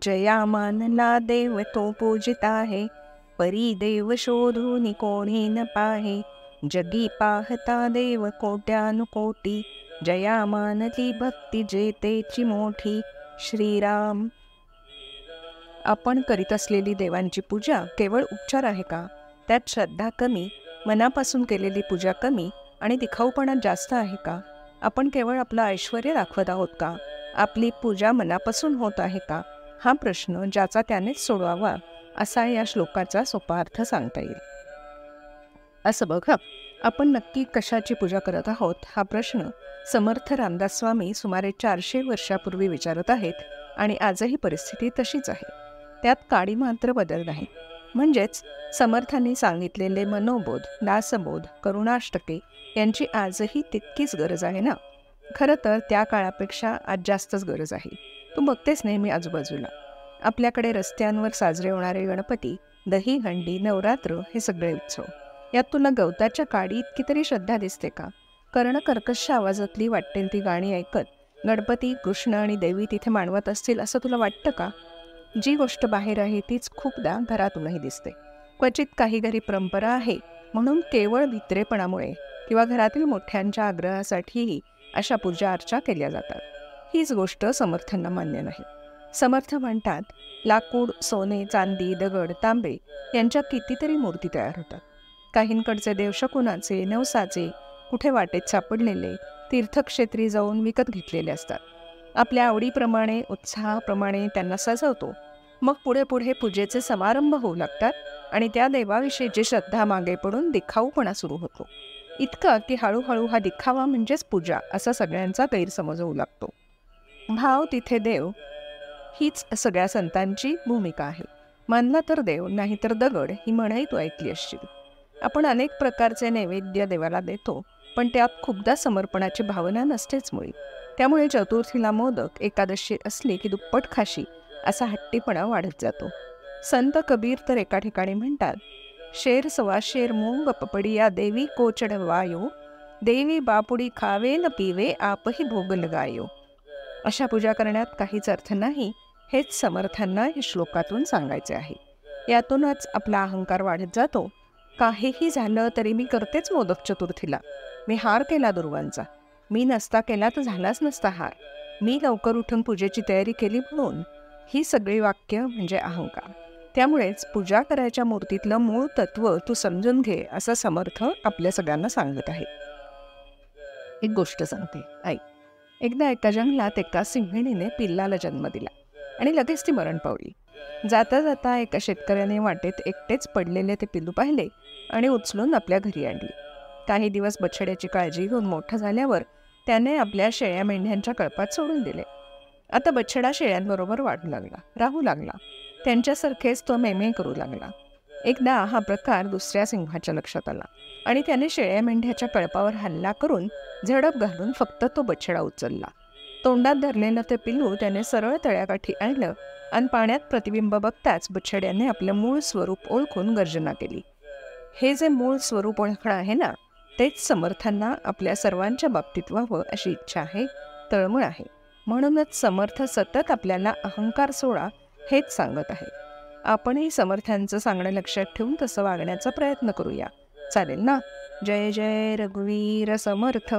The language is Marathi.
जया मानला देव तो पूजित आहे, परी देव शोधून कोणी न पाहे. जगी पाहता देव कोट्यानुकोटी, जया मानली भक्ती जेतेची मोठी. श्रीराम. आपण करीत असलेली देवांची पूजा केवळ उपचार आहे का? त्यात श्रद्धा कमी, मनापासून केलेली पूजा कमी आणि दिखाऊपणा जास्त आहे का? आपण केवळ आपलं ऐश्वर्य दाखवत आहोत का? आपली पूजा मनापासून होत आहे का? हा प्रश्न ज्याचा त्यानेच सोडवावा असा या श्लोकाचा सोपा अर्थ सांगता येईल. असं बघा, आपण नक्की कशाची पूजा करत आहोत हा प्रश्न समर्थ रामदास स्वामी सुमारे 400 वर्षापूर्वी विचारत आहेत आणि आजही परिस्थिती तशीच आहे. त्यात काडी मात्र बदल नाही. म्हणजेच समर्थांनी सांगितलेले मनोबोध, दासबोध, करुणाष्टके यांची आजही तितकीच गरज आहे ना. खरं तर त्या काळापेक्षा आज जास्तच गरज आहे. तू बघतेस नेहमी आजूबाजूला आपल्याकडे रस्त्यांवर साजरे होणारे गणपती, दहीहंडी, नवरात्र हे सगळे उत्सव. यात तुला गवताच्या काडी इतकी तरी श्रद्धा दिसते का? कर्णकर्कश आवाजातली वाटेल ती गाणी ऐकत गणपती, कृष्ण आणि देवी तिथे मानवत असतील असं तुला वाटतं का? जी गोष्ट बाहेर आहे तीच खूपदा घरातूनही दिसते. क्वचित काही घरी परंपरा आहे म्हणून केवळ भित्रेपणामुळे किंवा घरातील मोठ्यांच्या आग्रहासाठीही अशा पूजा अर्चा केल्या जातात. हीच गोष्ट समर्थांना मान्य नाही. समर्थ म्हणतात, लाकूड, सोने, चांदी, दगड, तांबे यांच्या कितीतरी मूर्ती तयार होतात. काहींकडचे देव शकुनाचे, नवसाचे, कुठे वाटेत सापडलेले, तीर्थक्षेत्री जाऊन विकत घेतलेले असतात. आपल्या आवडीप्रमाणे, उत्साहाप्रमाणे त्यांना सजवतो. मग पुढे पुढे पूजेचे समारंभ होऊ लागतात आणि त्या देवाविषयीची श्रद्धा मागे पडून दिखाऊपणा सुरू होतो. इतकं की हळूहळू हा दिखावा म्हणजेच पूजा असा सगळ्यांचा गैरसमज होऊ लागतो. भाव तिथे देव हीच सगळ्या संतांची भूमिका आहे. मानला तर देव, नाही तर दगड ही म्हणही तू ऐकली असशील. आपण अनेक प्रकारचे नैवेद्य देवाला देतो, पण त्यात खूपदा समर्पणाची भावना नसतेच मुळी. त्यामुळे चतुर्थीला मोदक, एकादशी असली की दुप्पट खाशी असा हट्टीपणा वाढत जातो. संत कबीर तर एका ठिकाणी म्हणतात, शेर सवा शेर मूंग पपडिया देवी को चढवायो, देवी बापुडी खावे न पिवे आपही भोग लगायो. अशा पूजा करण्यात काहीच अर्थ नाही, हेच समर्थांना या श्लोकातून सांगायचे आहे. यातूनच आपला अहंकार वाढत जातो. काहीही झालं तरी मी करतेच मोदक चतुर्थीला. मी हार केला दुर्वांचा. मी नसता केला तर झालाच नसता हार. मी लवकर उठून पूजेची तयारी केली म्हणून. ही सगळी वाक्य म्हणजे अहंकार. त्यामुळेच पूजा करायच्या मूर्तीतलं मूळ तत्व तू समजून घे असं समर्थ आपल्या सगळ्यांना सांगत आहे. एक गोष्ट सांगते, ऐक. एकदा एका जंगलात एका सिंहिणीने पिल्लाला जन्म दिला आणि लगेच ती मरण पावली. जाता जाता एका शेतकऱ्याने वाटेत एकटेच पडलेले ते पिल्लू पाहिले आणि उचलून आपल्या घरी आणले. काही दिवस बछड्याची काळजी घेऊन मोठं झाल्यावर त्याने आपल्या शेळ्या मेंढ्यांच्या कळपात सोडून दिले. आता बछडा शेळ्यांबरोबर वाढू लागला, राहू लागला. त्यांच्यासारखेच तो मेमे करू लागला. एकदा हा प्रकार दुसऱ्या सिंहाच्या लक्षात आला आणि त्याने शेळ्या मेंढ्याच्या कळपावर हल्ला करून झडप घालून फक्त तो बछडा उचलला. तोंडात धरलेलं ते पिल्लू त्याने सरळ तळ्याकाठी आणलं आणि पाण्यात प्रतिबिंब बघताच बछड्याने आपलं मूळ स्वरूप ओळखून गर्जना केली. हे जे मूळ स्वरूप ओळखणं आहे ना, तेच समर्थांना आपल्या सर्वांच्या बाबतीत व्हावं अशी इच्छा आहे, तळमळ आहे. म्हणूनच समर्थ सतत आपल्याला अहंकार सोडा हेच सांगत आहे. आपणही समर्थांचं सांगणं लक्षात ठेवून तसं वागण्याचा प्रयत्न करूया. चालेल ना? जय जय रघुवीर समर्थ.